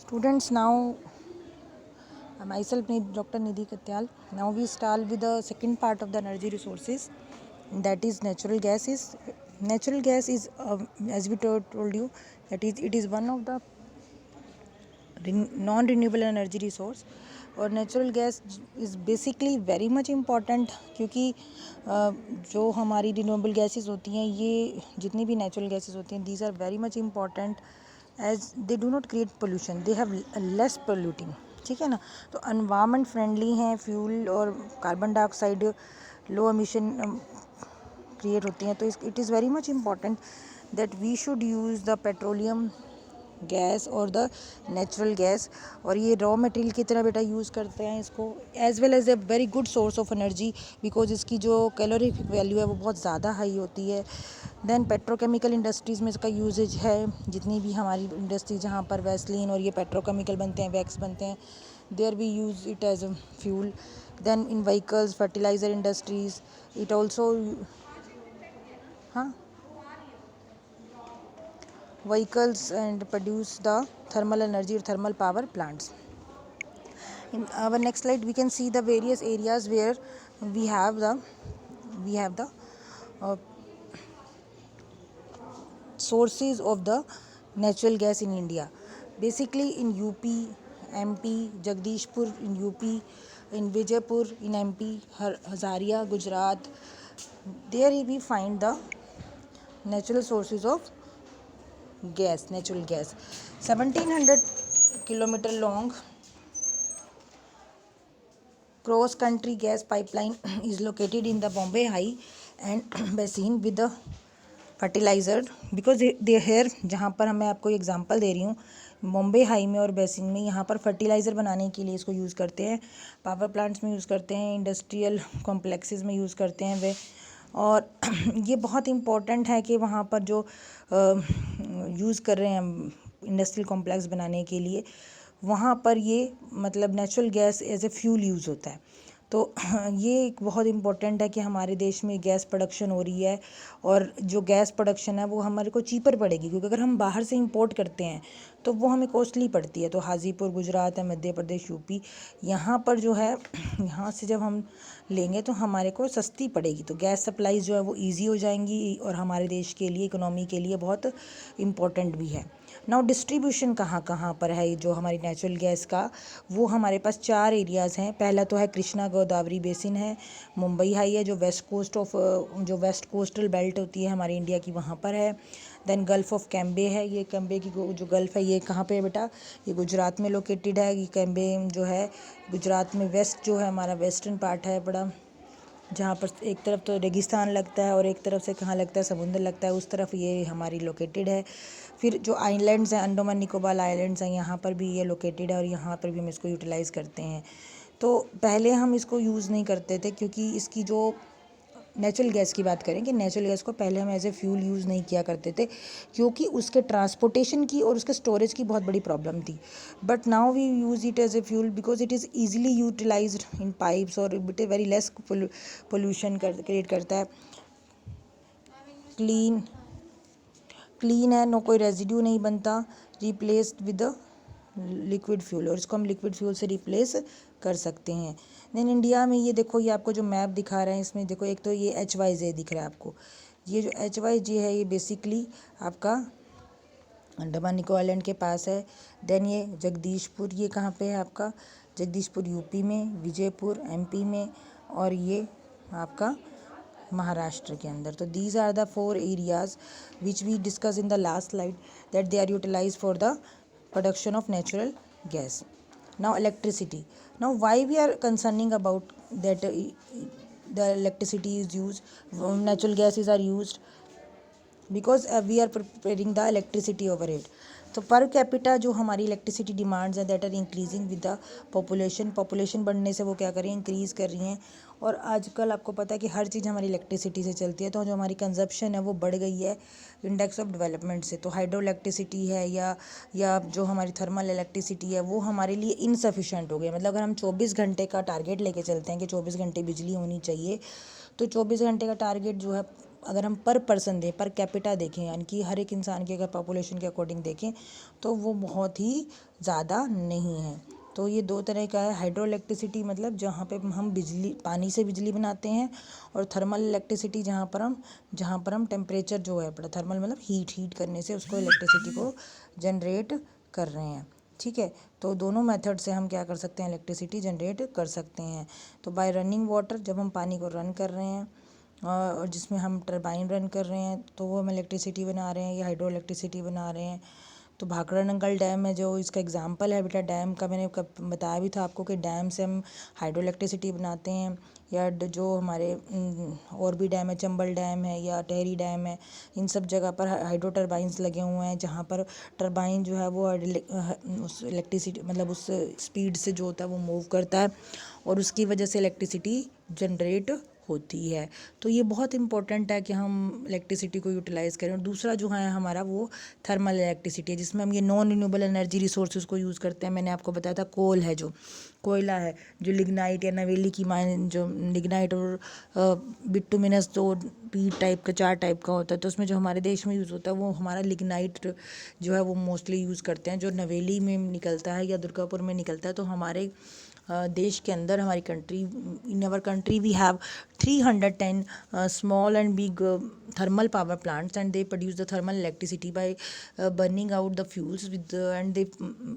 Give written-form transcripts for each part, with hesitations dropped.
Students, now myself Dr. Nidhi Katyal. Now we start with the second part of the energy resources, that is natural gas. Natural gas is as we told you, that is it is one of the non-renewable energy resource. और natural gas is basically very much important, क्योंकि जो हमारी renewable gases होती हैं, ये जितनी भी natural gases होती हैं, these are very much important as they do not create pollution, they have less polluting, ठीक है ना। तो एनवायरमेंट फ्रेंडली हैं फ्यूल, और carbon dioxide low emission create होती हैं। तो it is very much important that we should use the petroleum gas और द नेचुरल गैस, और ये रॉ मटेरियल की तरह बेटा यूज़ करते हैं इसको, as well as a very good source of energy, because इसकी जो कैलोरीफिक वैल्यू है वो बहुत ज़्यादा हाई होती है। देन पेट्रोकेमिकल इंडस्ट्रीज़ में इसका यूजेज है, जितनी भी हमारी इंडस्ट्री जहाँ पर वैसलीन और ये पेट्रोकेमिकल बनते हैं, वैक्स बनते हैं, there we use it as a fuel. Then in vehicles, fertiliser industries, it also, हाँ, vehicles and produce the thermal energy or thermal power plants. In our next slide we can see the various areas where we have the uh, sources of the natural gas in India. Basically in UP, MP, Jagdishpur in UP, in Vijaypur in MP, Hazaria, Gujarat, there we find the natural sources of natural gas. 1700 kilometer long cross country gas pipeline is located in the Bombay High and basin with the fertilizer, because they here, जहाँ पर मैं आपको example दे रही हूँ, Bombay high में और basin में, यहाँ पर फर्टिलाइज़र बनाने के लिए इसको यूज़ करते हैं, पावर प्लांट्स में यूज़ करते हैं, इंडस्ट्रियल कॉम्प्लेक्सेस में यूज़ करते हैं वे। और ये बहुत इम्पोर्टेंट है कि वहाँ पर जो यूज़ कर रहे हैं इंडस्ट्रियल कॉम्प्लेक्स बनाने के लिए, वहाँ पर ये मतलब natural gas as a fuel use होता है। तो ये एक बहुत इम्पोर्टेंट है कि हमारे देश में गैस प्रोडक्शन हो रही है, और जो गैस प्रोडक्शन है वो हमारे को चीपर पड़ेगी, क्योंकि अगर हम बाहर से इंपोर्ट करते हैं तो वो हमें कॉस्टली पड़ती है। तो हाजीपुर, गुजरात है, मध्य प्रदेश, यूपी, यहाँ पर जो है, यहाँ से जब हम लेंगे तो हमारे को सस्ती पड़ेगी, तो गैस सप्लाईज जो है वो ईजी हो जाएंगी, और हमारे देश के लिए, इकोनॉमी के लिए बहुत इम्पोर्टेंट भी है। नाउ डिस्ट्रीब्यूशन कहाँ कहाँ पर है जो हमारी नेचुरल गैस का, वो हमारे पास 4 एरियाज़ हैं। पहला तो है कृष्णा गोदावरी बेसिन है, मुंबई हाई है, जो जो वेस्ट कोस्टल बेल्ट होती है हमारी इंडिया की, वहाँ पर है। देन गल्फ़ ऑफ कैम्बे है, ये कैम्बे की जो गल्फ़ है ये कहाँ पे है बेटा, ये गुजरात में लोकेटेड है। ये कैम्बे जो है गुजरात में वेस्ट जो है हमारा वेस्टर्न पार्ट है बड़ा, जहाँ पर एक तरफ तो रेगिस्तान लगता है और एक तरफ से कहाँ लगता है, समुद्र लगता है, उस तरफ ये हमारी लोकेटेड है। फिर जो आइलैंड्स हैं, अंडमान निकोबार आइलैंड्स हैं, यहाँ पर भी ये लोकेटेड है, और यहाँ पर भी हम इसको यूटिलाइज़ करते हैं। तो पहले हम इसको यूज़ नहीं करते थे, क्योंकि इसकी जो नेचुरल गैस की बात करें कि नेचुरल गैस को पहले हम एज ए फ्यूल यूज़ नहीं किया करते थे, क्योंकि उसके ट्रांसपोर्टेशन की और उसके स्टोरेज की बहुत बड़ी प्रॉब्लम थी। But now we use it as a fuel because it is easily utilized in pipes, और it very less pollution create करता है। क्लीन है, नो कोई रेजिड्यू नहीं बनता, replaced with the liquid fuel, और इसको हम लिक्विड फ्यूल से रिप्लेस कर सकते हैं। देन इंडिया में ये देखो, ये आपको जो मैप दिखा रहे हैं इसमें देखो, एक तो ये HYJ दिख रहा है आपको, ये जो HYJ है ये बेसिकली आपका अंडमान निकोबार आइलैंड के पास है। देन ये जगदीशपुर, ये कहाँ पे है आपका, जगदीशपुर यूपी में, विजयपुर MP में, और ये आपका महाराष्ट्र के अंदर। तो these are the 4 areas which we discuss in the last slide, that they are utilised for the production of natural gas. Now electricity. Now why we are concerning about that the electricity is used, natural gases are used, because we are preparing the electricity over it. तो पर capita जो हमारी electricity demands हैं that are increasing with the population बढ़ने से वो क्या कर रही हैं, इंक्रीज़ कर रही हैं। और आजकल आपको पता है कि हर चीज़ हमारी इलेक्ट्रिसिटी से चलती है, तो जो हमारी कंजप्शन है वो बढ़ गई है इंडेक्स ऑफ डेवलपमेंट से। तो हाइड्रो इलेक्ट्रिसिटी है या जो हमारी थर्मल इलेक्ट्रिसिटी है वो हमारे लिए इनसफिशेंट हो गई। मतलब अगर हम 24 घंटे का टारगेट लेके चलते हैं कि 24 घंटे बिजली होनी चाहिए, तो 24 घंटे का टारगेट जो है अगर हम पर पर्सन दें, पर कैपिटा देखें, यानी कि हर एक इंसान की अगर पॉपुलेशन के अकॉर्डिंग देखें तो वो बहुत ही ज़्यादा नहीं है। तो ये दो तरह का है। हाइड्रो इलेक्ट्रिसिटी मतलब जहाँ पे हम बिजली, पानी से बिजली बनाते हैं, और थर्मल इलेक्ट्रिसिटी जहाँ पर हम टेम्परेचर जो है, थर्मल मतलब हीट करने से उसको इलेक्ट्रिसिटी को जनरेट कर रहे हैं। ठीक है, तो दोनों मेथड से हम क्या कर सकते हैं, इलेक्ट्रिसिटी जनरेट कर सकते हैं। तो बाय रनिंग वाटर, जब हम पानी को रन कर रहे हैं और जिसमें हम टरबाइन रन कर रहे हैं तो वो हम इलेक्ट्रिसिटी बना रहे हैं या हाइड्रो इलेक्ट्रिसिटी बना रहे हैं। तो भाखड़ा नंगल डैम है जो इसका एग्जांपल है बेटा, डैम का मैंने बताया भी था आपको कि डैम से हम हाइड्रो इलेक्ट्रिसिटी बनाते हैं। या जो हमारे और भी डैम है, चंबल डैम है या टेहरी डैम है, इन सब जगह पर हाइड्रो टरबाइंस लगे हुए हैं, जहाँ पर टरबाइन जो है वो उस इलेक्ट्रिसिटी मतलब उस स्पीड से जो होता है वो मूव करता है और उसकी वजह से इलेक्ट्रिसिटी जनरेट होती है। तो ये बहुत इंपॉर्टेंट है कि हम इलेक्ट्रिसिटी को यूटिलाइज़ करें। और दूसरा जो है हमारा वो थर्मल इलेक्ट्रिसिटी है, जिसमें हम ये नॉन रिन्यूएबल एनर्जी रिसोर्सेज को यूज़ करते हैं। मैंने आपको बताया था कोल है, जो कोयला है, जो लिग्नाइट या नवेली की माइन, जो लिग्नाइट और बिटुमिनस, जो पीट टाइप का, चार टाइप का होता है, तो उसमें जो हमारे देश में यूज़ होता है वो हमारा लिग्नाइट जो है वो मोस्टली यूज़ करते हैं, जो नवेली में निकलता है या दुर्गापुर में निकलता है। तो हमारे देश के अंदर, हमारी country, in our country we have 310 small and big thermal power plants, and they produce the thermal electricity by burning out the fuels and they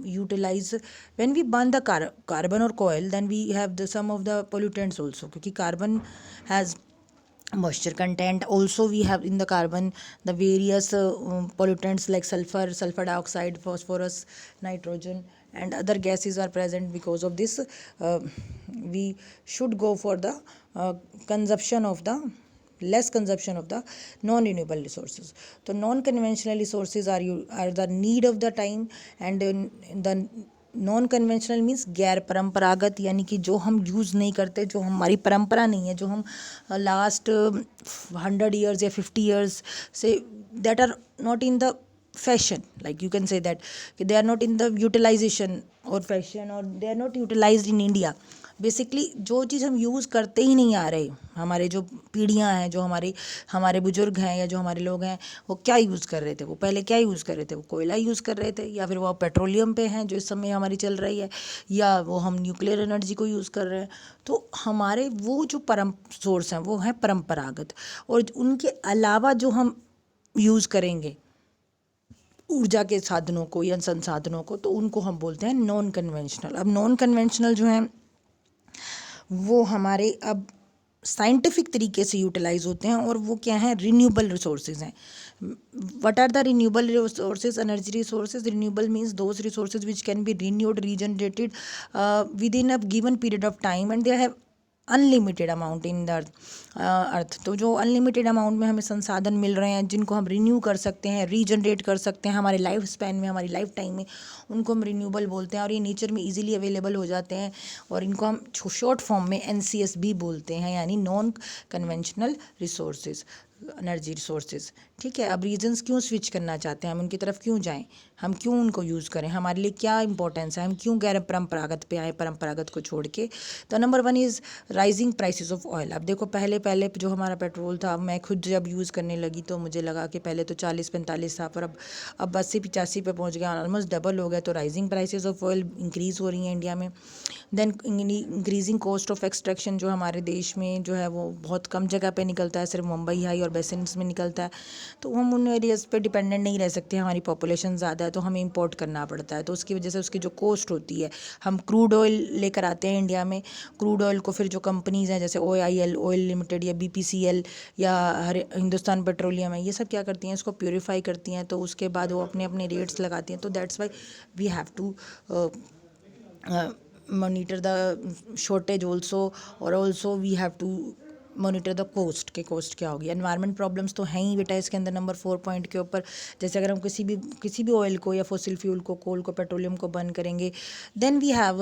utilize, when we burn the carbon or coal, then we have the some of the pollutants also, क्योंकि carbon has moisture content. Also we have in the carbon the various pollutants like sulfur dioxide, phosphorus, nitrogen and other gases are present. Because of this we should go for the consumption of the less consumption of the non-renewable resources. So non-conventional resources are the need of the time, and the non conventional means गैर परंपरागत, यानी कि जो हम use नहीं करते, जो हमारी परंपरा नहीं है, जो हम लास्ट 100 years या 50 years से, that are not in the fashion, like you can say that they are not in the utilization or fashion, or they are not utilized in India. Basically जो चीज़ हम यूज़ करते ही नहीं आ रहे, हमारे जो पीढ़ियाँ हैं, जो हमारे बुजुर्ग हैं या जो हमारे लोग हैं, वो क्या यूज़ कर रहे थे, वो पहले क्या यूज़ कर रहे थे, वो कोयला यूज़ कर रहे थे, या फिर वो पेट्रोलियम पे हैं जो इस समय हमारी चल रही है, या वो हम न्यूक्लियर एनर्जी को यूज़ कर रहे हैं। तो हमारे वो जो सोर्स हैं वो हैं परंपरागत, और उनके अलावा जो हम यूज़ करेंगे ऊर्जा के साधनों को या संसाधनों को, तो उनको हम बोलते हैं नॉन कन्वेंशनल। अब नॉन कन्वेंशनल जो हैं वो हमारे अब साइंटिफिक तरीके से यूटिलाइज होते हैं, और वो क्या हैं, रिन्यूएबल रिसोर्सेज हैं। What are the renewable resources, energy resources? Renewable means those resources which can be renewed, regenerated within a given period of time, and they have unlimited amount in the earth. तो जो unlimited amount में हमें संसाधन मिल रहे हैं, जिनको हम renew कर सकते हैं, रीजनरेट कर सकते हैं हमारे लाइफ स्पैन में, हमारी लाइफ टाइम में, उनको हम रिन्यूएबल बोलते हैं। और ये नेचर में इजीली अवेलेबल हो जाते हैं, और इनको हम शॉर्ट फॉर्म में NCS भी बोलते हैं, यानी non conventional resources, energy resources. ठीक है, अब रीजंस क्यों स्विच करना चाहते हैं, हम उनकी तरफ क्यों जाएं, हम क्यों उनको यूज़ करें, हमारे लिए क्या इंपॉर्टेंस है, हम क्यों गैर परंपरागत पे आए, परंपरागत को छोड़ के। तो number 1 is rising prices of oil. अब देखो, पहले जो हमारा पेट्रोल था, मैं खुद जब यूज़ करने लगी तो मुझे लगा कि पहले तो 40-45 था, पर अब 80-85 पे पहुंच गया, ऑलमोस्ट डबल हो गया। तो rising prices of oil increase हो रही हैं इंडिया में। Then increasing cost of extraction, जो हमारे देश में जो है वो बहुत कम जगह पे निकलता है, सिर्फ मुंबई हाई और बेसिन्स में निकलता है। तो हम उन एरियाज़ पे डिपेंडेंट नहीं रह सकते, हमारी पॉपुलेशन ज़्यादा है, तो हमें इंपोर्ट करना पड़ता है। तो उसकी वजह से उसकी जो कॉस्ट होती है, हम क्रूड ऑयल लेकर आते हैं इंडिया में, क्रूड ऑयल को फिर जो कंपनीज़ हैं जैसे OIL ऑयल लिमिटेड या BPCL या हिंदुस्तान पेट्रोलियम है, ये सब क्या करती हैं, इसको प्योरीफाई करती हैं, तो उसके बाद वो अपने अपने रेट्स लगाती हैं। तो that's why we have to monitor the shortage also, और also we have to monitor the coast के कॉस्ट क्या होगी। एनवायरमेंट प्रॉब्लम्स तो हैं ही बेटा इसके अंदर नंबर 4 पॉइंट के ऊपर। जैसे अगर हम किसी भी ऑयल को या फॉसिल फ्यूल को, कोल को, पेट्रोलियम को बर्न करेंगे, then we have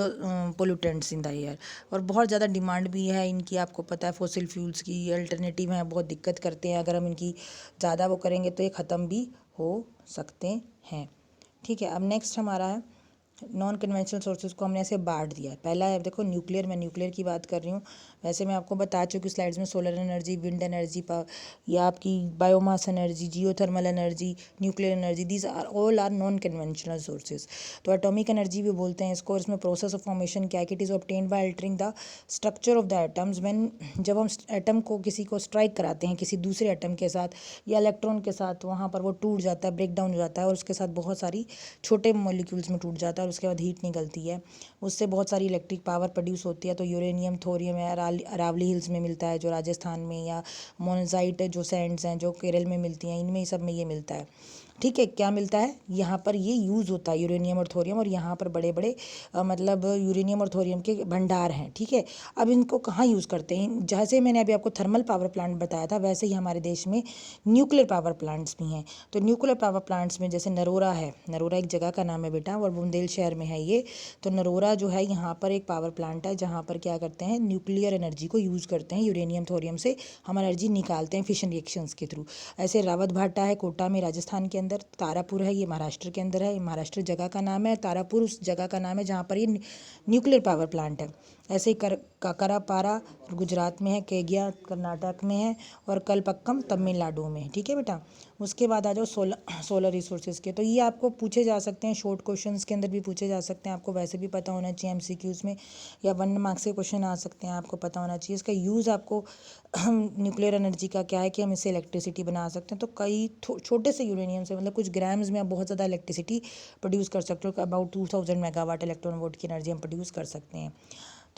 pollutants in the air, और बहुत ज़्यादा डिमांड भी है इनकी। आपको पता है फॉसिल फ्यूल्स की अल्टरनेटिव हैं, बहुत दिक्कत करते हैं, अगर हम इनकी ज़्यादा वो करेंगे तो ये ख़त्म भी हो सकते हैं। ठीक है, अब नेक्स्ट हमारा है नॉन कन्वेंशनल सोर्सेज को हमने ऐसे बांट दिया है। पहला है देखो न्यूक्लियर, मैं न्यूक्लियर की बात कर रही हूँ। वैसे मैं आपको बता चुकी स्लाइड्स में सोलर एनर्जी, विंड एनर्जी, या आपकी biomass energy, geothermal energy, nuclear energy, these are all are non conventional sources. तो एटॉमिक एनर्जी भी बोलते हैं इसको। और इसमें प्रोसेस ऑफ फॉर्मेशन क्या है कि it is obtained by altering the structure of the atoms when, जब हम एटम को किसी को स्ट्राइक कराते हैं किसी दूसरे एटम के साथ या इलेक्ट्रॉन के साथ, वहाँ पर वो टूट जाता है, ब्रेक डाउन हो जाता है और उसके साथ बहुत सारी छोटे मॉलिक्यूल्स में टूट जाता है और उसके बाद हीट निकलती है, उससे बहुत सारी इलेक्ट्रिक पावर प्रोड्यूस होती है। तो यूरेनियम, थोरियम है, अरावली हिल्स में मिलता है जो राजस्थान में, या मोनजाइट जो सैंड्स हैं जो केरल में मिलती हैं, इनमें सब में ये मिलता है। ठीक है, क्या मिलता है यहाँ पर, ये यूज़ होता है यूरेनियम और थोरियम, और यहाँ पर बड़े बड़े मतलब यूरेनियम और थोरियम के भंडार हैं। ठीक है, अब इनको कहाँ यूज़ करते हैं, जैसे मैंने अभी आपको थर्मल पावर प्लांट बताया था वैसे ही हमारे देश में न्यूक्लियर पावर प्लांट्स भी हैं। तो न्यूक्लियर पावर प्लांट्स में जैसे नरोरा है, नरोरा एक जगह का नाम है बेटा और बुंदेल शहर में है ये। तो नरोरा जो है यहाँ पर एक पावर प्लांट है जहाँ पर क्या करते हैं, न्यूक्लियर एनर्जी को यूज़ करते हैं, यूरेनियम थोरियम से हम एनर्जी निकालते हैं फिशन रिएक्शंस के थ्रू। ऐसे रावत भाटा है कोटा में राजस्थान के अंदर, तारापुर है ये महाराष्ट्र के अंदर है, महाराष्ट्र जगह का नाम है, तारापुर उस जगह का नाम है जहाँ पर ये न्यूक्लियर पावर प्लांट है। ऐसे ही काकरापारा गुजरात में है, केगिया कर्नाटक में है और कलपक्कम तमिलनाडु में है। ठीक है बेटा, उसके बाद आ जाओ सोलर रिसोर्सेज के। तो ये आपको पूछे जा सकते हैं, शॉर्ट क्वेश्चंस के अंदर भी पूछे जा सकते हैं, आपको वैसे भी पता होना चाहिए एमसीक्यूज में, या 1 मार्क्स के क्वेश्चन आ सकते हैं, आपको पता होना चाहिए इसका यूज़। आपको न्यूक्लियर एनर्जी का क्या है कि हम इससे इलेक्ट्रिसिटी बना सकते हैं। तो कई छोटे से यूरेनियम से मतलब कुछ ग्राम्स में आप बहुत ज़्यादा इलेक्ट्रिसिटी प्रोड्यूस कर सकते हो, अबाउट 2000 मेगावाट इलेक्ट्रॉन वोल्ट की एनर्जी हम प्रोड्यूस कर सकते हैं।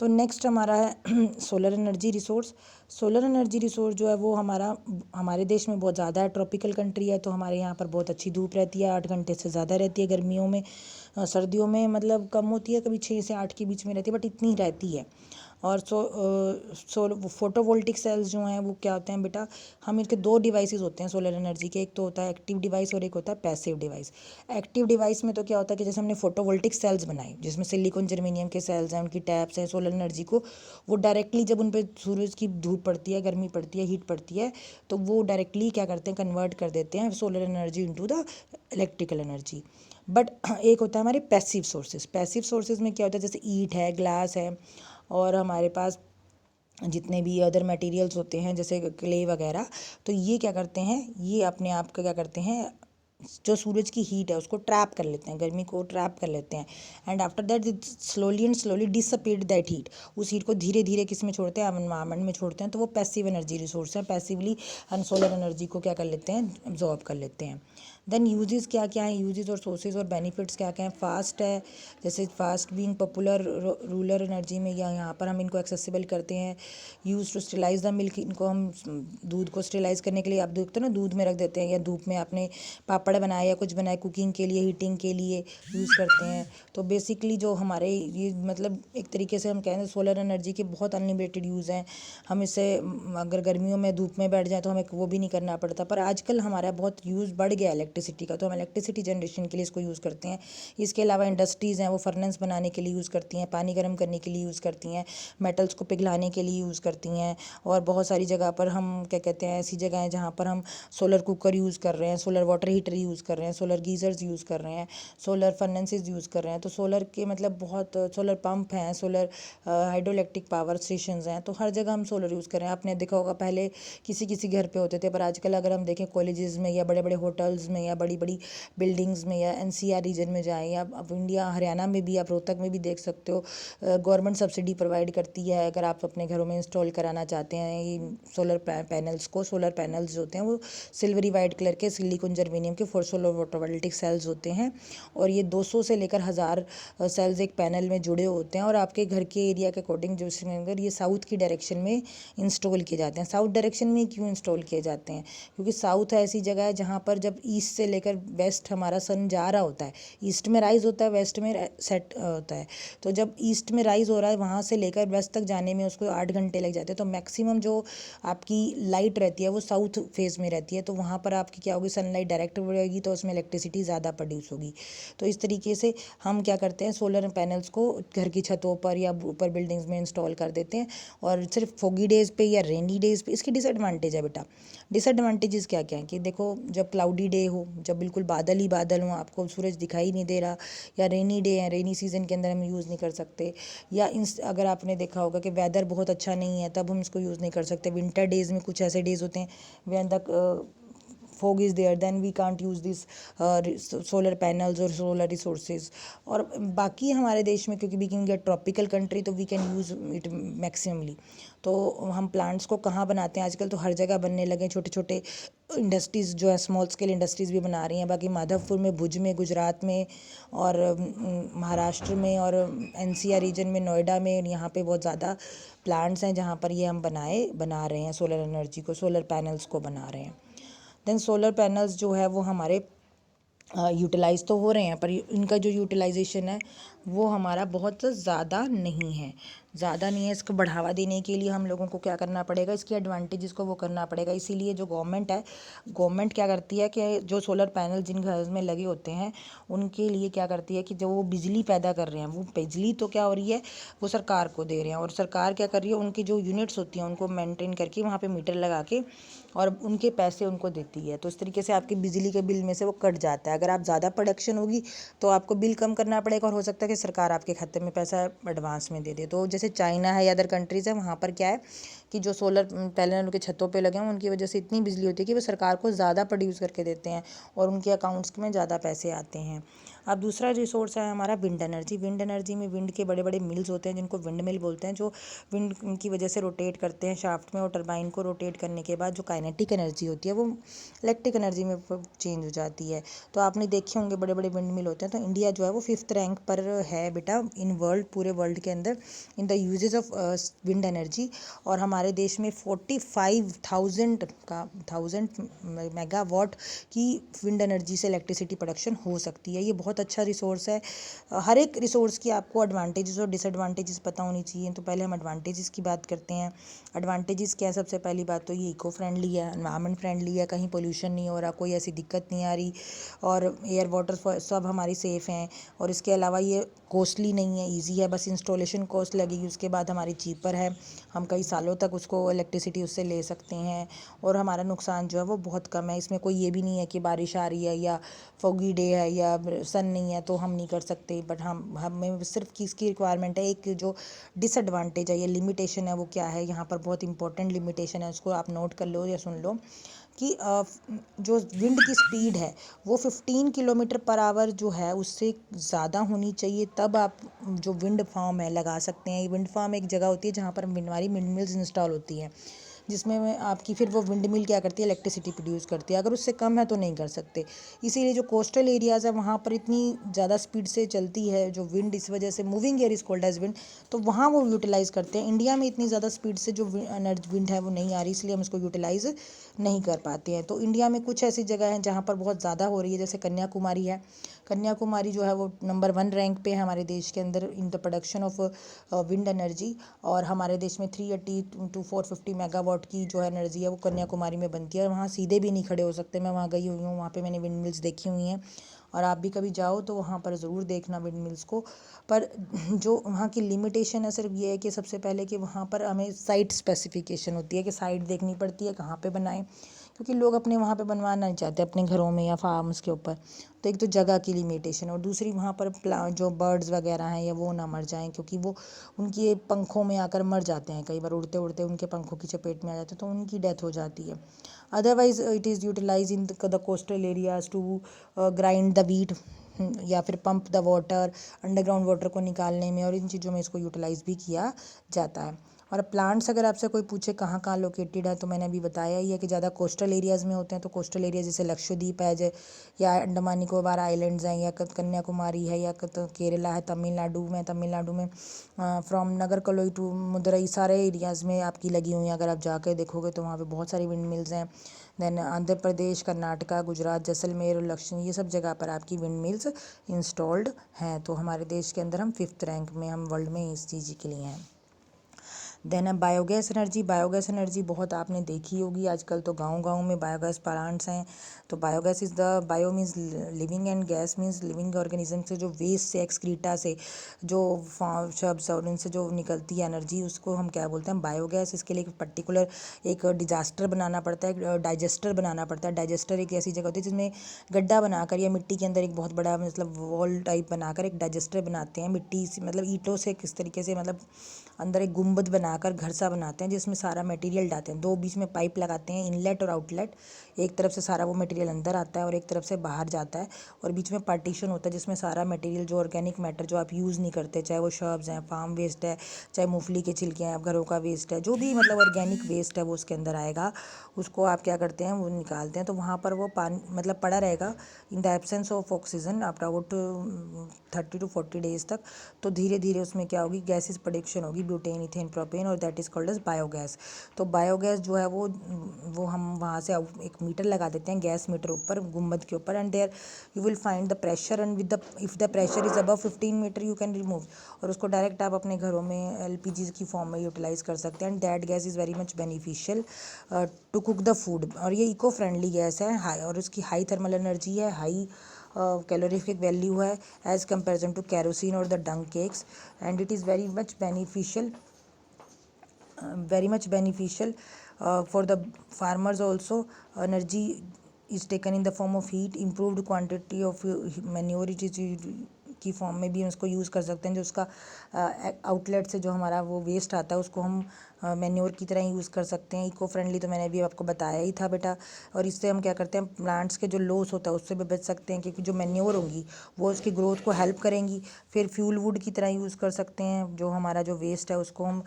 तो नेक्स्ट हमारा है solar energy resource. Solar energy resource जो है वो हमारे देश में बहुत ज़्यादा है, ट्रॉपिकल कंट्री है तो हमारे यहाँ पर बहुत अच्छी धूप रहती है, 8 घंटे से ज़्यादा रहती है गर्मियों में। सर्दियों में मतलब कम होती है, कभी 6 से 8 के बीच में रहती है, बट इतनी रहती है। और फोटोवोल्टिक सेल्स जो हैं वो क्या होते हैं बेटा, हम इनके 2 डिवाइसेस होते हैं सोलर एनर्जी के, एक तो होता है एक्टिव डिवाइस और एक होता है पैसिव डिवाइस। एक्टिव डिवाइस में तो क्या होता है कि जैसे हमने फोटोवोल्टिक सेल्स बनाए जिसमें सिलिकॉन जर्मेनियम के सेल्स हैं, उनकी टैप्स हैं, सोलर एनर्जी को वो डायरेक्टली जब उन पर सूरज की धूप पड़ती है, गर्मी पड़ती है, हीट पड़ती है, तो वो डायरेक्टली क्या करते हैं, कन्वर्ट कर देते हैं solar energy into the electrical energy. But एक होता है हमारे पैसिव सोर्सेज। पैसिव सोर्सेज में क्या होता है, जैसे ईंट है, ग्लास है, और हमारे पास जितने भी अदर मटेरियल्स होते हैं जैसे क्ले वगैरह, तो ये क्या करते हैं, ये अपने आप का क्या करते हैं, जो सूरज की हीट है उसको ट्रैप कर लेते हैं, गर्मी को ट्रैप कर लेते हैं, and after that it slowly and slowly disappeared that heat. उस हीट को धीरे धीरे किस में छोड़ते हैं, एनवायरनमेंट में छोड़ते हैं। तो वो पैसिव एनर्जी रिसोर्स है, पैसिवली हम सोलर एनर्जी को क्या कर लेते हैं, एब्जॉर्ब कर लेते हैं। देन यूजेस क्या क्या है, यूजेस और सोर्सेज और बेनिफिट्स क्या क्या हैं। फास्ट है, जैसे fast being popular rural energy में, या यहाँ पर हम इनको एक्सेसिबल करते हैं। Use to sterilise the milk, इनको हम दूध को स्टेलाइज करने के लिए आप देखते हो ना, दूध में रख देते हैं या धूप में आपने पापड़ बनाए या कुछ बनाए, कुकिंग के लिए, हीटिंग के लिए यूज़ करते हैं। तो बेसिकली जो हमारे ये मतलब एक तरीके से हम कहें सोलर एनर्जी के बहुत अनलिमिटेड यूज़ हैं। हम इससे अगर गर्मियों में धूप में बैठ जाए तो हमें वो भी नहीं करना पड़ता, पर आजकल हमारा बहुत यूज़ बढ़ गया इलेक्ट्रिसिटी का, तो हम इलेक्ट्रिसिटी जनरेशन के लिए इसको यूज़ करते हैं। इसके अलावा इंडस्ट्रीज़ हैं वो फर्नेस बनाने के लिए यूज़ करती हैं, पानी गर्म करने के लिए यूज़ करती हैं, मेटल्स को पिघलाने के लिए यूज़ करती हैं। और बहुत सारी जगह पर हम क्या कहते हैं, ऐसी जगह हैं जहाँ पर हम सोलर कुकर यूज़ कर रहे हैं, सोलर वाटर हीटर यूज़ कर रहे हैं, सोलर गीज़र्स यूज़ कर रहे हैं, सोलर फर्नेसेस यूज़ कर रहे हैं। तो सोलर के मतलब बहुत, सोलर पंप हैं, solar hydro electric power stations हैं, तो हर जगह हम सोलर यूज़ कर रहे हैं। आपने देखा होगा पहले किसी किसी घर पे होते थे, पर आजकल अगर हम देखें कॉलेजेस में या बड़े बड़े होटल्स में या बड़ी बड़ी बिल्डिंग्स में या एनसीआर रीजन में जाएँ, या अब इंडिया हरियाणा में भी, आप रोहतक में भी देख सकते हो, गवर्नमेंट सब्सिडी प्रोवाइड करती है अगर आप अपने घरों में इंस्टॉल कराना चाहते हैं ये सोलर पैनल्स को। सोलर पैनल्स जो होते हैं वो सिल्वरी वाइट कलर के सिलिकॉन जर्मेनियम के 4 सोलर फोटोवोल्टिक सेल्स होते हैं, और ये 200 से लेकर 1000 सेल्स एक पैनल में जुड़े होते हैं, और आपके घर के एरिया के अकॉर्डिंग जो अगर ये साउथ की डायरेक्शन में इंस्टॉल किए जाते हैं। साउथ डायरेक्शन में क्यों इंस्टॉल किए जाते हैं, क्योंकि साउथ ऐसी जगह है जहाँ पर जब ईस्ट से लेकर वेस्ट हमारा सन जा रहा होता है, ईस्ट में राइज होता है, वेस्ट में सेट होता है, तो जब ईस्ट में राइज हो रहा है वहाँ से लेकर वेस्ट तक जाने में उसको 8 घंटे लग जाते हैं। तो मैक्सिमम जो आपकी लाइट रहती है वो साउथ फेज में रहती है, तो वहाँ पर आपकी क्या होगी, सनलाइट डायरेक्ट रहेगी, तो उसमें इलेक्ट्रिसिटी ज़्यादा प्रोड्यूस होगी। तो इस तरीके से हम क्या करते हैं, सोलर पैनल्स को घर की छतों पर या ऊपर बिल्डिंग्स में इंस्टॉल कर देते हैं, और सिर्फ फोगी डेज़ पे या रेनी डेज़ पे। इसकी डिसएडवांटेज है बेटा, डिसएडवांटेजेस क्या क्या है कि देखो जब क्लाउडी डे हो, जब बिल्कुल बादल ही बादल हों, आपको सूरज दिखाई नहीं दे रहा, या रेनी डे है, रेनी सीज़न के अंदर हम यूज़ नहीं कर सकते। या अगर आपने देखा होगा कि वेदर बहुत अच्छा नहीं है, तब हम इसको यूज़ नहीं कर सकते। विंटर डेज़ में कुछ ऐसे डेज़ होते हैं when the fog is there, then we can't use this solar panels or solar resources। और बाकी हमारे देश में क्योंकि we can get tropical country, तो we can use it maximally. तो हम प्लांट्स को कहाँ बनाते हैं आजकल, तो हर जगह बनने लगे। छोटे छोटे इंडस्ट्रीज़ जो है, स्मॉल स्केल इंडस्ट्रीज़ भी बना रही हैं। बाकी माधवपुर में, भुज में, गुजरात में, और महाराष्ट्र में, और एनसीआर रीजन में, नोएडा में, यहाँ पे बहुत ज़्यादा प्लांट्स हैं जहाँ पर ये हम बना रहे हैं सोलर एनर्जी को, सोलर पैनल्स को बना रहे हैं। देन सोलर पैनल्स जो है वो हमारे यूटिलाइज़ तो हो रहे हैं, पर इनका जो यूटिलाइजेशन है वो हमारा बहुत ज़्यादा नहीं है, इसको बढ़ावा देने के लिए हम लोगों को क्या करना पड़ेगा, इसकी एडवांटेजेस को वो करना पड़ेगा। इसीलिए जो गवर्नमेंट है, गवर्नमेंट क्या करती है कि जो सोलर पैनल जिन घर में लगे होते हैं उनके लिए क्या करती है कि जो वो बिजली पैदा कर रहे हैं, वो बिजली तो क्या हो रही है, वो सरकार को दे रहे हैं। और सरकार क्या कर रही है, उनकी जो यूनिट्स होती हैं उनको मेंटेन करके वहाँ पे मीटर लगा के और उनके पैसे उनको देती है। तो इस तरीके से आपके बिजली के बिल में से वो कट जाता है। अगर आप ज़्यादा प्रोडक्शन होगी तो आपको बिल कम करना पड़ेगा, और हो सकता है कि सरकार आपके खाते में पैसा एडवांस में दे दे। तो जैसे चाइना है या अदर कंट्रीज़ है, वहाँ पर क्या है कि जो सोलर पैनल उनके छतों पे लगे हैं उनकी वजह से इतनी बिजली होती है कि वो सरकार को ज़्यादा प्रोड्यूस करके देते हैं और उनके अकाउंट्स में ज़्यादा पैसे आते हैं। अब दूसरा रिसोर्स है हमारा विंड एनर्जी। विंड एनर्जी में विंड के बड़े बड़े मिल्स होते हैं जिनको विंड मिल बोलते हैं, जो विंड की वजह से रोटेट करते हैं शाफ्ट में, और टरबाइन को रोटेट करने के बाद जो काइनेटिक एनर्जी होती है वो इलेक्ट्रिक एनर्जी में चेंज हो जाती है। तो आपने देखे होंगे बड़े बड़े विंड मिल होते हैं। तो इंडिया जो है वो 5th रैंक पर है बेटा इन वर्ल्ड, पूरे वर्ल्ड के अंदर in the uses of wind energy. और हमारे देश में 45,000 मेगावाट की विंड एनर्जी से इलेक्ट्रिसिटी प्रोडक्शन हो सकती है। ये बहुत अच्छा रिसोर्स है। हर एक रिसोर्स की आपको एडवांटेजेस और डिसएडवांटेजेस पता होनी चाहिए। तो पहले हम एडवांटेजेस की बात करते हैं। एडवांटेजेस क्या है, सबसे पहली बात तो ये इको फ्रेंडली है, एनवायरनमेंट फ्रेंडली है, कहीं पोल्यूशन नहीं हो रहा, कोई ऐसी दिक्कत नहीं आ रही, और एयर वाटर सब हमारी सेफ़ हैं। और इसके अलावा ये कॉस्टली नहीं है, इजी है, बस इंस्टॉलेशन कॉस्ट लगेगी, उसके बाद हमारी चीपर है, हम कई सालों तक उसको इलेक्ट्रिसिटी उससे ले सकते हैं, और हमारा नुकसान जो है वो बहुत कम है। इसमें कोई ये भी नहीं है कि बारिश आ रही है या फोगी डे है या सन नहीं है तो हम नहीं कर सकते। बट हमें सिर्फ किसकी रिक्वायरमेंट है, एक जो डिसएडवांटेज है या लिमिटेशन है वो क्या है, यहाँ पर बहुत इंपॉर्टेंट लिमिटेशन है, उसको आप नोट कर लो या सुन लो कि जो विंड की स्पीड है वो 15 किलोमीटर पर आवर जो है उससे ज़्यादा होनी चाहिए, तब आप जो विंड फार्म है लगा सकते हैं। ये विंड फार्म एक जगह होती है जहाँ पर हमारी विंड मिल्स इंस्टॉल होती हैं, जिसमें आपकी फिर वो विंड मिल क्या करती है, इलेक्ट्रिसिटी प्रोड्यूस करती है। अगर उससे कम है तो नहीं कर सकते। इसीलिए जो कोस्टल एरियाज़ है वहाँ पर इतनी ज़्यादा स्पीड से चलती है जो विंड, इस वजह से moving air is called as wind, तो वहाँ वो यूटिलाइज़ करते हैं। इंडिया में इतनी ज़्यादा स्पीड से जो विंड है वो नहीं आ रही, इसलिए हम इसको यूटिलाइज़ नहीं कर पाते हैं। तो इंडिया में कुछ ऐसी जगह हैं जहाँ पर बहुत ज़्यादा हो रही है, जैसे कन्याकुमारी है। कन्याकुमारी जो है वो नंबर 1 रैंक पे है हमारे देश के अंदर in the production of wind energy. और हमारे देश में 380 to 450 मेगावाट की जो एनर्जी है वो कन्याकुमारी में बनती है। और वहाँ सीधे भी नहीं खड़े हो सकते। मैं वहाँ गई हुई हूँ, वहाँ पे मैंने विंड मिल्स देखी हुई हैं, और आप भी कभी जाओ तो वहाँ पर ज़रूर देखना विंड मिल्स को। पर जो वहाँ की लिमिटेशन है सिर्फ ये है कि सबसे पहले कि वहाँ पर हमें साइट स्पेसिफिकेशन होती है कि साइट देखनी पड़ती है कहाँ पे बनाएं, क्योंकि लोग अपने वहाँ पे बनवाना नहीं चाहते अपने घरों में या फार्म्स के ऊपर। तो एक तो जगह की लिमिटेशन, और दूसरी वहाँ पर जो बर्ड्स वगैरह हैं या वो ना मर जाएं, क्योंकि वो उनके पंखों में आकर मर जाते हैं, कई बार उड़ते उड़ते उनके पंखों की चपेट में आ जाते हैं तो उनकी डेथ हो जाती है। Otherwise it is utilise in the coastal areas to grind the wheat, या फिर pump the water, underground water को निकालने में, और इन चीज़ों में इसको यूटिलाइज़ भी किया जाता है। और प्लांट्स अगर आपसे कोई पूछे कहाँ कहाँ लोकेटेड है, तो मैंने अभी बताया ही है कि ज़्यादा कोस्टल एरियाज़ में होते हैं। तो कोस्टल एरिया जैसे लक्षद्वीप है, या अंडमान निकोबार आइलैंड्स हैं, या कन्याकुमारी है, या केरला है, तमिलनाडु में फ्रॉम नागरकोइल टू मदुरई, सारे एरियाज़ में आपकी लगी हुई हैं। अगर आप जाकर देखोगे तो वहाँ पे बहुत सारी विंड मिल्स हैं। देन आंध्र प्रदेश, कर्नाटका, गुजरात, जैसलमेर और लक्षद्वीप, ये सब जगह पर आपकी विंड मिल्स इंस्टॉल्ड हैं। तो हमारे देश के अंदर हम 5th रैंक में हम वर्ल्ड में इस चीज़ के लिए हैं। देन है बायोगैस एनर्जी। बायोगैस एनर्जी बहुत आपने देखी होगी, आजकल तो गांव-गांव में बायोगैस प्लांट्स हैं। तो biogas is the bio means living and gas means living organism से जो वेस्ट से एक्सक्रीटा से जो शब्स और इनसे जो निकलती है एनर्जी उसको हम क्या बोलते हैं, बायोगैस। इसके लिए एक पर्टिकुलर एक डिजास्टर बनाना पड़ता है, डाइजेस्टर बनाना पड़ता है। डाइजेस्टर एक ऐसी जगह होती है जिसमें गड्ढा बनाकर या मिट्टी के अंदर एक बहुत बड़ा मतलब वॉल टाइप बनाकर एक डाइजेस्टर बनाते हैं, मिट्टी से मतलब ईंटों से किस तरीके से मतलब अंदर एक गुंबद बनाकर घर सा बनाते हैं जिसमें सारा मटेरियल डालते हैं। दो बीच में पाइप लगाते हैं, इनलेट और आउटलेट। एक तरफ से सारा वो मटेरियल अंदर आता है और एक तरफ से बाहर जाता है, और बीच में पार्टीशन होता है जिसमें सारा मटेरियल जो ऑर्गेनिक मैटर जो आप यूज़ नहीं करते, चाहे वो शर्ब्स हैं, फार्म वेस्ट है, चाहे मूंगफली के छिलके हैं, घरों का वेस्ट है, जो भी मतलब ऑर्गेनिक वेस्ट है वो उसके अंदर आएगा। उसको आप क्या करते हैं, वो निकालते हैं। तो वहाँ पर वो पानी मतलब पड़ा रहेगा in the absence of oxygen after about 30 to 40 days तक। तो धीरे धीरे उसमें क्या होगी, गैसेस प्रोडक्शन होगी, ब्यूटेन, इथेन, प्रोपेन, और that is called as biogas. तो बायोगैस जो है वो हम वहाँ से एक मीटर लगा देते हैं, गैस मीटर ऊपर गुम्बद के ऊपर, and there you will find the pressure, and with the if the pressure is above 15 metre you can remove. और उसको डायरेक्ट आप अपने घरों में एलपीजी की फॉर्म में यूटिलाइज़ कर सकते हैं। And that gas is very much beneficial to cook the food. और ये इको फ्रेंडली गैस है, हाई, और उसकी हाई थर्मल एनर्जी है, हाई कैलोरीफिक वैल्यू है एज़ कंपेरिजन टू कैरोसिन और the dung cakes. And it is very much beneficial for the farmers also. Energy is taken in the form of heat, improved quantity of manure it is की form में भी हम उसको use कर सकते हैं। जो उसका आउटलेट से जो हमारा वो वेस्ट आता है उसको हम मैन्योर की तरह यूज़ कर सकते हैं। इको फ्रेंडली तो मैंने अभी आपको बताया ही था बेटा। और इससे हम क्या करते हैं, प्लांट्स के जो लॉस होता है उससे भी बच सकते हैं, क्योंकि जो मैन्योर होंगी वो उसकी ग्रोथ को हेल्प करेंगी। फिर फ्यूल वुड की तरह यूज़ कर सकते हैं। जो हमारा जो वेस्ट है उसको हम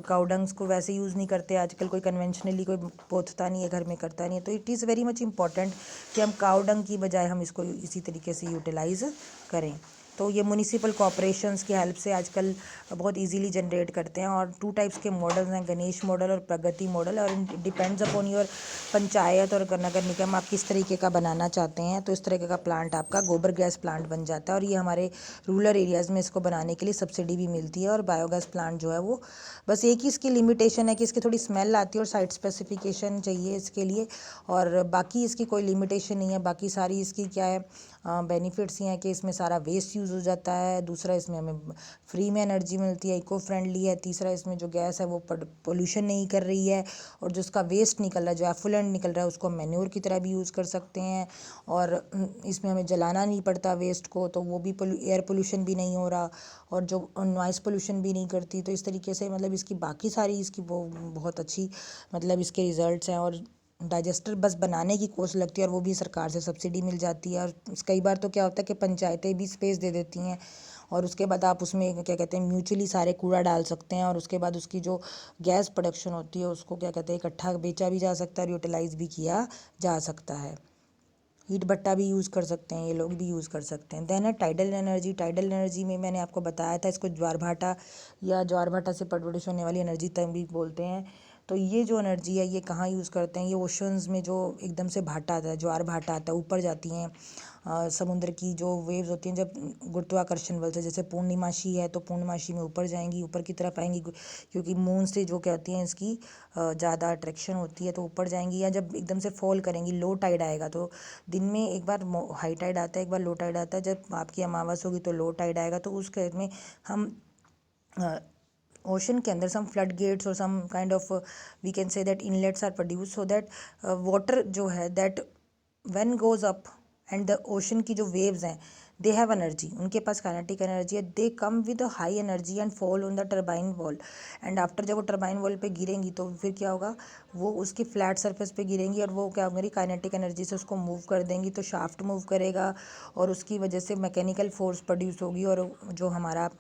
काउडंग्स को वैसे यूज़ नहीं करते आजकल, कोई कन्वेंशनली कोई पोंछता नहीं है, घर में करता नहीं है। तो it is very much important कि हम काउडंग की बजाय हम इसको इसी तरीके से यूटिलाइज़ करें। तो ये म्यूनिसिपल कॉर्पोरेशंस की हेल्प से आजकल बहुत इजीली जनरेट करते हैं। और 2 टाइप्स के मॉडल्स हैं, गणेश मॉडल और प्रगति मॉडल। और डिपेंड्स अपॉन योर पंचायत और नगर निगम आप किस तरीके का बनाना चाहते हैं। तो इस तरीके का प्लांट आपका गोबर गैस प्लांट बन जाता है। और ये हमारे रूरल एरियाज़ में इसको बनाने के लिए सब्सिडी भी मिलती है। और बायोगैस प्लांट जो है वो बस एक ही इसकी लिमिटेशन है कि इसकी थोड़ी स्मेल आती है और साइट स्पेसिफिकेशन चाहिए इसके लिए, और बाकी इसकी कोई लिमिटेशन नहीं है। बाकी सारी इसकी क्या है, बेनिफिट्स ये हैं कि इसमें सारा वेस्ट यूज़ हो जाता है। दूसरा, इसमें हमें फ्री में एनर्जी मिलती है, इको फ्रेंडली है। तीसरा, इसमें जो गैस है वो पोल्यूशन नहीं कर रही है। और जो उसका वेस्ट निकल रहा है, जो एफुलेंट निकल रहा है, उसको हम मैन्योर की तरह भी यूज़ कर सकते हैं। और इसमें हमें जलाना नहीं पड़ता वेस्ट को, तो वो भी एयर पोल्यूशन भी नहीं हो रहा, और जो नॉइस पोल्यूशन भी नहीं करती। तो इस तरीके से मतलब इसकी बाकी सारी इसकी वो बहुत अच्छी मतलब इसके रिज़ल्ट्स हैं। और डाइजेस्टर बस बनाने की कॉस्ट लगती है, और वो भी सरकार से सब्सिडी मिल जाती है। और कई बार तो क्या होता है कि पंचायतें भी स्पेस दे देती हैं, और उसके बाद आप उसमें क्या कहते हैं म्यूचुअली सारे कूड़ा डाल सकते हैं। और उसके बाद उसकी जो गैस प्रोडक्शन होती है उसको क्या कहते हैं इकट्ठा बेचा भी जा सकता है और यूटिलाइज़ भी किया जा सकता है। हीट भट्टा भी यूज़ कर सकते हैं, ये लोग भी यूज़ कर सकते हैं। देन है टाइडल एनर्जी। टाइडल एनर्जी में मैंने आपको बताया था, इसको ज्वार भाटा या ज्वार भाटा से प्रोड्यूस होने वाली एनर्जी तक भी बोलते हैं। तो ये जो एनर्जी है ये कहाँ यूज़ करते हैं, ये ओशंस में जो एकदम से भाटा आता है, ज्वार भाटा आता है, ऊपर जाती हैं समुद्र की जो वेव्स होती हैं जब गुरुत्वाकर्षण बल से, जैसे पूर्णिमासी है तो पूर्णिमासी में ऊपर जाएंगी, ऊपर की तरफ आएंगी, क्योंकि मून से जो क्या होती हैं इसकी ज़्यादा अट्रैक्शन होती है तो ऊपर जाएंगी। या जब एकदम से फॉल करेंगी, लो टाइड आएगा, तो दिन में एक बार हाई टाइड आता है, एक बार लो टाइड आता है। जब आपकी अमावस होगी तो लो टाइड आएगा। तो उस केस में हम ओशन के अंदर सम फ्लड गेट्स और some kind of we can say that inlets are produce, so that water जो है that when goes up, and the ocean की जो वेव्स हैं दे हैव एनर्जी, उनके पास काइनेटिक एनर्जी है। They come with high energy and fall on the turbine wall. And after जब वो turbine wall पे गिरेंगी तो फिर क्या होगा, वो उसकी फ्लैट सरफेस पे गिरेंगी, और वो क्या मेरी काइनेटिक एनर्जी से उसको मूव कर देंगी, तो शाफ्ट मूव करेगा, और उसकी वजह से मैकेनिकल फोर्स प्रोड्यूस होगी। और जो हमारा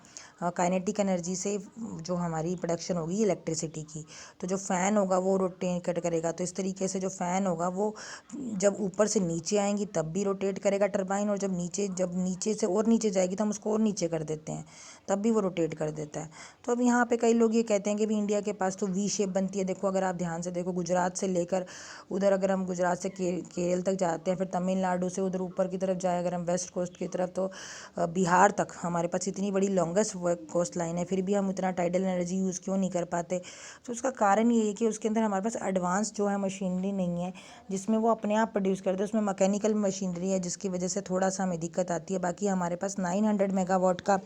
काइनेटिक एनर्जी से जो हमारी प्रोडक्शन होगी इलेक्ट्रिसिटी की, तो जो फ़ैन होगा वो रोटेट करेगा। तो इस तरीके से जो फ़ैन होगा वो जब ऊपर से नीचे आएंगी तब भी रोटेट करेगा टरबाइन, और जब नीचे नीचे से और नीचे जाएगी तो हम उसको और नीचे कर देते हैं, तब भी वो रोटेट कर देता है। तो अब यहाँ पे कई लोग ये कहते हैं कि भी इंडिया के पास तो वी शेप बनती है। देखो अगर आप ध्यान से देखो, गुजरात से लेकर उधर, अगर हम गुजरात से केरल तक जाते हैं, फिर तमिलनाडु से उधर ऊपर की तरफ जाए अगर हम वेस्ट कोस्ट की तरफ, तो बिहार तक हमारे पास इतनी बड़ी लॉन्गेस्ट कोस्ट लाइन है, फिर भी हम उतना टाइडल एनर्जी यूज़ क्यों नहीं कर पाते? तो उसका कारण ये है कि उसके अंदर हमारे पास एडवांस जो है मशीनरी नहीं है जिसमें वो अपने आप प्रोड्यूस करते हैं। उसमें मैकेनिकल मशीनरी है जिसकी वजह से थोड़ा सा हमें दिक्कत आती है। बाकी हमारे पास 900 मेगावाट का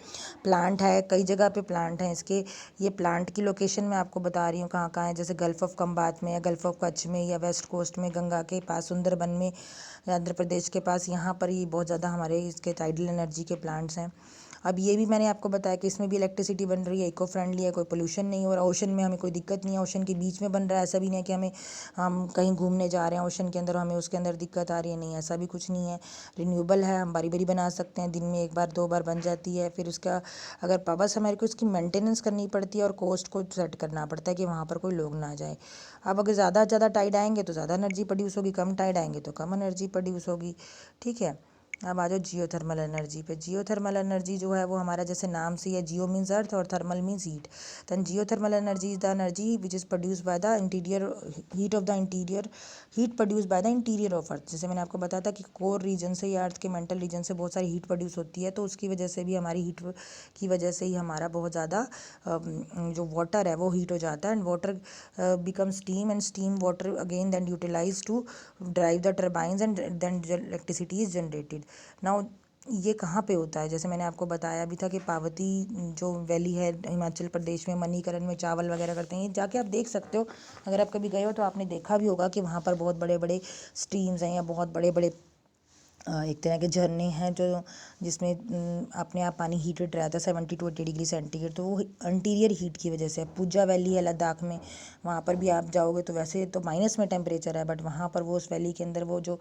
प्लांट है, कई जगह पे प्लांट हैं इसके। ये प्लांट की लोकेशन मैं आपको बता रही हूँ कहाँ कहाँ है, जैसे गल्फ़ ऑफ खंबात में, या गल्फ़ ऑफ कच्छ में, या वेस्ट कोस्ट में गंगा के पास सुंदरबन में, या आंध्र प्रदेश के पास, यहाँ पर ये बहुत ज़्यादा हमारे इसके टाइडल एनर्जी के प्लांट्स हैं। अब ये भी मैंने आपको बताया कि इसमें भी इलेक्ट्रिसिटी बन रही है, इको फ्रेंडली है, कोई पोल्यूशन नहीं हो रहा। ओशन में हमें कोई दिक्कत नहीं है, ओशन के बीच में बन रहा है। ऐसा भी नहीं है कि हम कहीं घूमने जा रहे हैं ओशन के अंदर, हमें उसके अंदर दिक्कत आ रही है, नहीं, ऐसा भी कुछ नहीं है। रिन्यूएबल है, हम बारी बारी बना सकते हैं, दिन में एक बार 2 बार बन जाती है। फिर उसका अगर बस हमारे को इसकी मेंटेनेंस करनी पड़ती है और कॉस्ट को सेट करना पड़ता है कि वहाँ पर कोई लोग ना जाए। अब अगर ज़्यादा से ज़्यादा टाइड आएंगे तो ज़्यादा एनर्जी प्रोड्यूस होगी, कम टाइड आएंगे तो कम एनर्जी प्रोड्यूस होगी। ठीक है, अब आ जाओ जियोथर्मल एनर्जी पे। जियोथर्मल एनर्जी जो है वो हमारा जैसे नाम से ही है, जियो मीन्स अर्थ और thermal means heat. Then geothermal energy is the energy which is produce by the interior heat of the interior, heat produce by the interior of earth. जैसे मैंने आपको बताया था कि कोर रीजन से या अर्थ के मेंटल रीजन से बहुत सारी हीट प्रोड्यूस होती है, तो उसकी वजह से भी हमारी हीट की वजह से ही हमारा बहुत ज़्यादा जो वाटर है वो हीट हो जाता है, and water become steam, and steam water again then utilise to drive the turbines, and then electricity is generated. Now ये कहाँ पे होता है? जैसे मैंने आपको बताया भी था कि पार्वती जो वैली है हिमाचल प्रदेश में, मणिकरण में चावल वगैरह करते हैं, ये जाके आप देख सकते हो। अगर आप कभी गए हो तो आपने देखा भी होगा कि वहाँ पर बहुत बड़े बड़े स्ट्रीम्स हैं, या बहुत बड़े बड़े एक तरह के झरने हैं जो जिसमें अपने आप पानी हीटेड रहता है 70 to 80 डिग्री सेंटीग्रेड। तो वो इंटीरियर हीट की वजह से। पूजा वैली है लद्दाख में, वहाँ पर भी आप जाओगे तो वैसे तो माइनस में टेम्परेचर है, बट वहाँ पर वो उस वैली के अंदर वो जो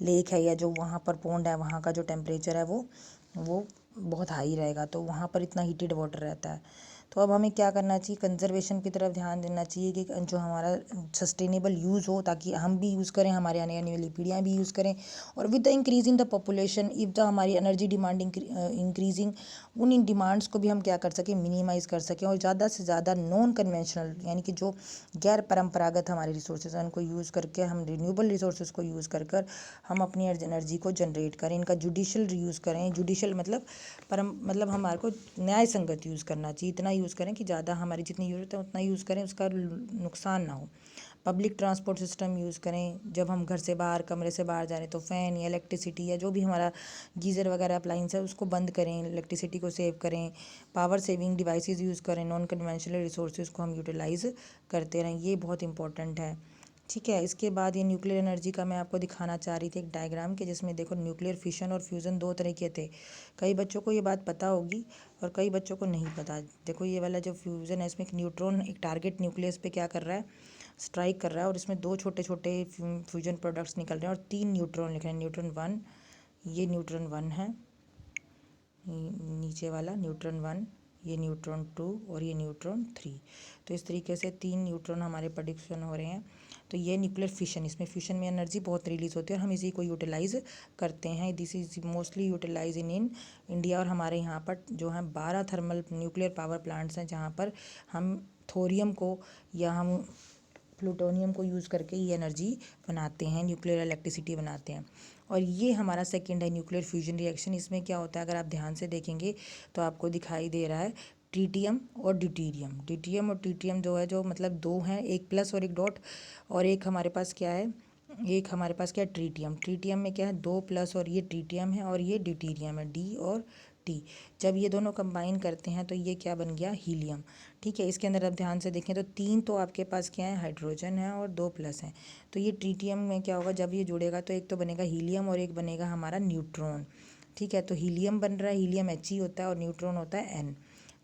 लेक है या जो वहाँ पर पोंड है, वहाँ का जो टेम्परेचर है वो बहुत हाई रहेगा, तो वहाँ पर इतना हीटेड वाटर रहता है। तो अब हमें क्या करना चाहिए? कंजर्वेशन की तरफ ध्यान देना चाहिए कि जो हमारा सस्टेनेबल यूज़ हो, ताकि हम भी यूज़ करें, हमारे आने वाली पीढ़ियाँ भी यूज़ करें। और with the increase in the population, if the हमारी एनर्जी डिमांड इंक्रीजिंग, उन डिमांड्स को भी हम क्या कर सकें? मिनिमाइज़ कर सकें, और ज़्यादा से ज़्यादा नॉन कन्वेंशनल यानी कि जो गैर परंपरागत हमारे रिसोर्सेज हैं उनको यूज़ करके, हम रिन्यूएबल रिसोर्सेज को यूज़ कर कर हम अपनी एनर्जी को जनरेट करें। इनका जुडिशल यूज़ करें। जुडिशल मतलब हमारे को न्याय संगत यूज़ करना चाहिए। इतना यूज़ करें कि ज़्यादा हमारी जितनी ज़रूरत है उतना यूज़ करें, उसका नुकसान ना हो। पब्लिक ट्रांसपोर्ट सिस्टम यूज़ करें। जब हम घर से बाहर, कमरे से बाहर जा रहे हैं तो फ़ैन या इलेक्ट्रिसिटी या जो भी हमारा गीज़र वगैरह अप्लाइंस है उसको बंद करें, इलेक्ट्रिसिटी को सेव करें। पावर सेविंग डिवाइसेस यूज़ करें। नॉन कन्वेंशनल रिसोर्सेज को हम यूटिलाइज़ करते रहें, ये बहुत इंपॉर्टेंट है। ठीक है, इसके बाद ये न्यूक्लियर एनर्जी का मैं आपको दिखाना चाह रही थी एक डायग्राम के, जिसमें देखो न्यूक्लियर फिशन और फ्यूज़न 2 तरह के थे। कई बच्चों को ये बात पता होगी और कई बच्चों को नहीं पता। देखो ये वाला जो फ्यूज़न है, इसमें एक न्यूट्रॉन एक टारगेट न्यूक्लियस पे क्या कर रहा है? स्ट्राइक कर रहा है, और इसमें 2 छोटे छोटे फ्यूजन प्रोडक्ट्स निकल रहे हैं और 3 न्यूट्रॉन लिख रहे हैं। न्यूट्रॉन 1, ये न्यूट्रॉन 1 है, नीचे वाला न्यूट्रॉन 1, ये न्यूट्रॉन 2 और ये न्यूट्रॉन 3। तो इस तरीके से 3 न्यूट्रॉन हमारे प्रोडक्शन हो रहे हैं। तो ये न्यूक्लियर फिशन, इसमें फ्यूशन में एनर्जी बहुत रिलीज होती है और हम इसी को यूटिलाइज़ करते हैं। This is mostly utilise in India. और हमारे यहाँ पर जो है 12 थर्मल न्यूक्लियर पावर प्लांट्स हैं जहाँ पर हम थोरियम को या हम प्लूटोनियम को यूज़ करके ये एनर्जी बनाते हैं, न्यूक्लियर इलेक्ट्रिसिटी बनाते हैं। और ये हमारा सेकंड है न्यूक्लियर फ्यूजन रिएक्शन। इसमें क्या होता है, अगर आप ध्यान से देखेंगे तो आपको दिखाई दे रहा है ट्रीटियम और ड्यूटीरियम। ड्यूटीरियम और ट्रीटियम जो है, जो मतलब 2 हैं, एक प्लस और एक डॉट। और एक हमारे पास क्या है, एक हमारे पास क्या है, ट्रीटियम। ट्रीटियम में क्या है, 2 प्लस, और ये ट्रीटियम है और ये ड्यूटीरियम है, डी और टी। जब ये दोनों कंबाइन करते हैं तो ये क्या बन गया, हीलियम। ठीक है, इसके अंदर आप ध्यान से देखें तो 3 तो आपके पास क्या है, हाइड्रोजन है, और 2 प्लस हैं। तो ये ट्रीटियम में क्या होगा, जब ये जुड़ेगा तो एक तो बनेगा हीलियम और एक बनेगा हमारा न्यूट्रॉन। ठीक है, तो हीलियम बन रहा है, हीलियम He होता है और न्यूट्रॉन होता है N।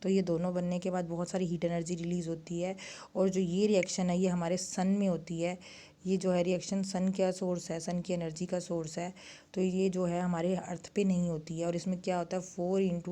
तो ये दोनों बनने के बाद बहुत सारी हीट एनर्जी रिलीज़ होती है। और जो ये रिएक्शन है ये हमारे सन में होती है। ये जो है रिएक्शन सन का सोर्स है, सन की एनर्जी का सोर्स है। तो ये जो है हमारे अर्थ पे नहीं होती है। और इसमें क्या होता है 4 ×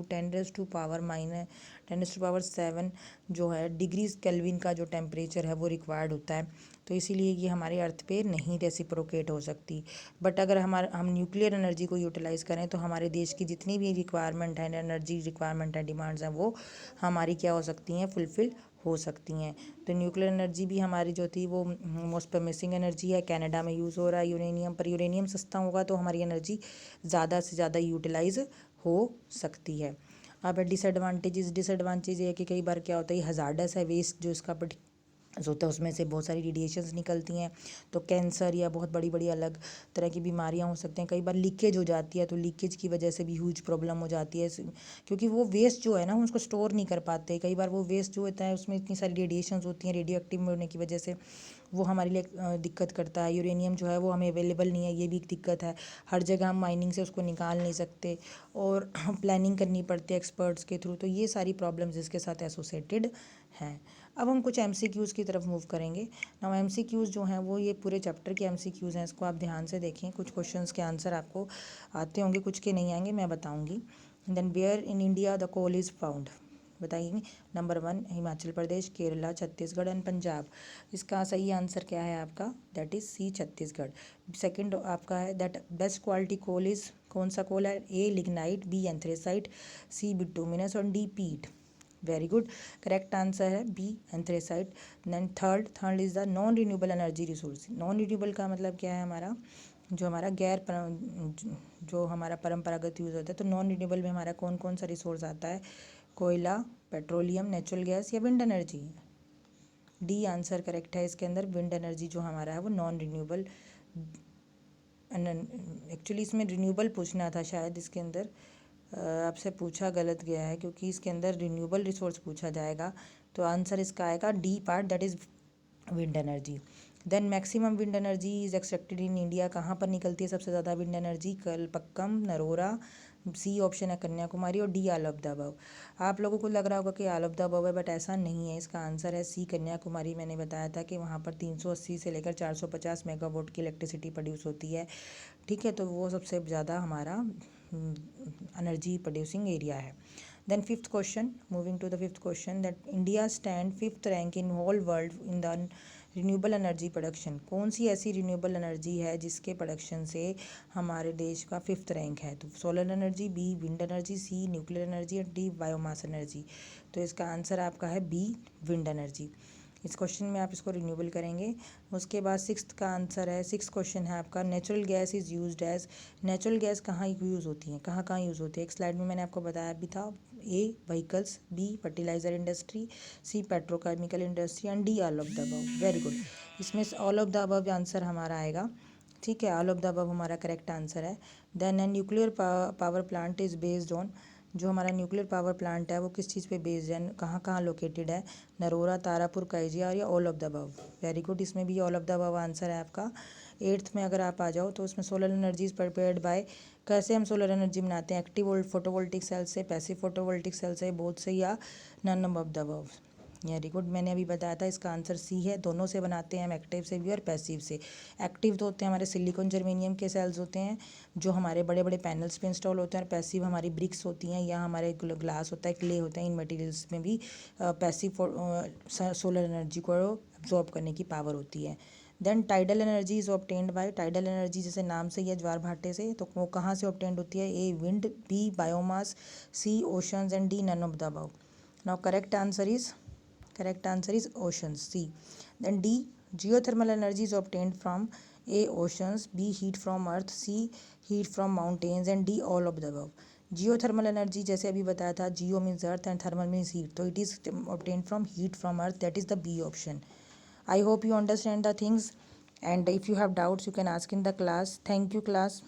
10⁻⁷ जो है डिग्रीज केल्विन का जो टेम्परेचर है वो रिक्वायर्ड होता है। तो इसीलिए ये हमारे अर्थ पे नहीं रेसिप्रोकेट हो सकती। बट अगर हम न्यूक्लियर एनर्जी को यूटिलाइज़ करें तो हमारे देश की जितनी भी रिक्वायरमेंट है, एनर्जी रिक्वायरमेंट है, डिमांड्स हैं, वो हमारी क्या हो सकती हैं, फुलफ़िल हो सकती हैं। तो न्यूक्लियर एनर्जी भी हमारी जो थी वो मोस्ट प्रमिसिंग एनर्जी है। कनाडा में यूज़ हो रहा है यूरेनियम, पर यूरेनियम सस्ता होगा तो हमारी एनर्जी ज़्यादा से ज़्यादा यूटिलाइज़ हो सकती है। अब डिसएडवांटेज ये है कि कई बार क्या होता है, ये हज़ार्डस है वेस्ट जो इसका होता है, उसमें से बहुत सारी रेडिएशंस निकलती हैं, तो कैंसर या बहुत बड़ी बड़ी अलग तरह की बीमारियां हो सकती हैं। कई बार लीकेज हो जाती है, तो लीकेज की वजह से भी ह्यूज प्रॉब्लम हो जाती है, क्योंकि वो वेस्ट जो है ना उसको स्टोर नहीं कर पाते। कई बार वो वेस्ट जो होता है उसमें इतनी सारी रेडिएशंस होती हैं, रेडियो एक्टिव होने की वजह से वो हमारे लिए दिक्कत करता है। यूरेनियम जो है वो हमें अवेलेबल नहीं है, ये भी एक दिक्कत है। हर जगह हम माइनिंग से उसको निकाल नहीं सकते और प्लानिंग करनी पड़ती है एक्सपर्ट्स के थ्रू। तो ये सारी प्रॉब्लम्स इसके साथ एसोसिएटेड हैं। अब हम कुछ MCQs की तरफ मूव करेंगे। नाउ MCQs जो हैं वो ये पूरे चैप्टर के MCQs हैं, इसको आप ध्यान से देखें। कुछ क्वेश्चंस के आंसर आपको आते होंगे, कुछ के नहीं आएंगे, मैं बताऊंगी। Then where in India the coal is found, बताइए। Number 1 Himachal Pradesh, Kerala, Chhattisgarh and Punjab. इसका सही आंसर क्या है आपका, that is C, Chhattisgarh. Second आपका है that best quality coal is, कौन सा कोल है, A lignite, B anthracite, C bituminous और D peat. Very good, correct answer है B anthracite. Then third is the non renewable energy resource. Non renewable का मतलब क्या है, हमारा जो हमारा जो हमारा परंपरागत यूज़ होता है। तो नॉन रिन्यूएबल में हमारा कौन कौन सा रिसोर्स आता है, कोयला, पेट्रोलियम, नेचुरल गैस या wind energy. D answer correct है इसके अंदर, विंड एनर्जी जो हमारा है वो नॉन रिन्यूएबल। एक्चुअली इसमें रिन्यूएबल पूछना था शायद, इसके अंदर आपसे पूछा गलत गया है, क्योंकि इसके अंदर रिन्यूएबल रिसोर्स पूछा जाएगा। तो आंसर इसका आएगा D part, that is wind energy. Then maximum wind energy is extracted in India, कहाँ पर निकलती है सबसे ज़्यादा विंड एनर्जी, कलपक्कम, नरोरा, सी ऑप्शन है कन्याकुमारी और D all of the above. आप लोगों को लग रहा होगा कि ऑल ऑफ द अबव है, बट ऐसा नहीं है। इसका आंसर है सी, कन्याकुमारी। मैंने बताया था कि वहाँ पर 380 से लेकर 450 मेगावाट की इलेक्ट्रिसिटी प्रोड्यूस होती है, ठीक है। तो वो सबसे ज़्यादा हमारा एनर्जी प्रोड्यूसिंग एरिया है। Then fifth question, moving to the fifth question, that India stand 5th rank in whole world in the renewable energy production. कौन सी ऐसी रिन्यूएबल एनर्जी है जिसके प्रोडक्शन से हमारे देश का 5th रैंक है। तो solar energy, B wind energy, C nuclear energy और डी बायोमास एनर्जी। तो इसका आंसर आपका है बी विंड एनर्जी। इस क्वेश्चन में आप इसको रिन्यूएबल करेंगे। उसके बाद सिक्स्थ का आंसर है, सिक्स क्वेश्चन है आपका, natural gas is used as. Natural gas कहाँ यूज़ होती है, कहाँ कहाँ यूज़ होती है, एक स्लाइड में मैंने आपको बताया भी था। A vehicles, B fertilizer industry, C petrochemical industry and D all of the above. Very good, इसमें all of the above answer हमारा आएगा, ठीक है। ऑल ऑफ द अबव हमारा करेक्ट आंसर है। Then nuclear power plant is based on, जो हमारा nuclear power plant है वो किस चीज़ पे बेस्ड है, कहाँ कहाँ लोकेटेड है, नरोरा, तारापुर, कैजिया या all of the above. Very good, इसमें भी all of the above answer है आपका। 8th में अगर आप आ जाओ तो उसमें solar energy is prepared by, कैसे हम सोलर एनर्जी बनाते हैं, एक्टिव फोटोवोल्टिक सेल से, पैसिव फोटोवोल्टिक सेल से, बोथ से, या none of the above. Very good, मैंने अभी बताया था इसका आंसर सी है, दोनों से बनाते हैं हम, एक्टिव से भी और पैसिव से। एक्टिव तो होते हैं हमारे सिलिकॉन जर्मेनियम के सेल्स होते हैं जो हमारे बड़े बड़े पैनल्स पे इंस्टॉल होते हैं, और पैसिव हमारी ब्रिक्स होती हैं या हमारे ग्लास होता है, क्ले होता है, इन मटेरियल्स में भी पैसिव सोलर एनर्जी को एब्जॉर्ब करने की पावर होती है। Then tidal energy is obtained by, tidal energy जैसे नाम से ही है, ज्वार भाटे से, तो वो कहाँ से ऑब्टेन्ड होती है, A wind, B biomass, C oceans and D none of the above. Now correct answer is oceans, C. Then D, geothermal energy is obtained from A oceans, B heat from earth, C heat from mountains and D all of the above. Geothermal energy जैसे अभी बताया था, geo means earth and thermal means heat, तो it is obtained from heat from earth, that is the B option. I hope you understand the things, and if you have doubts you can ask in the class. Thank you class.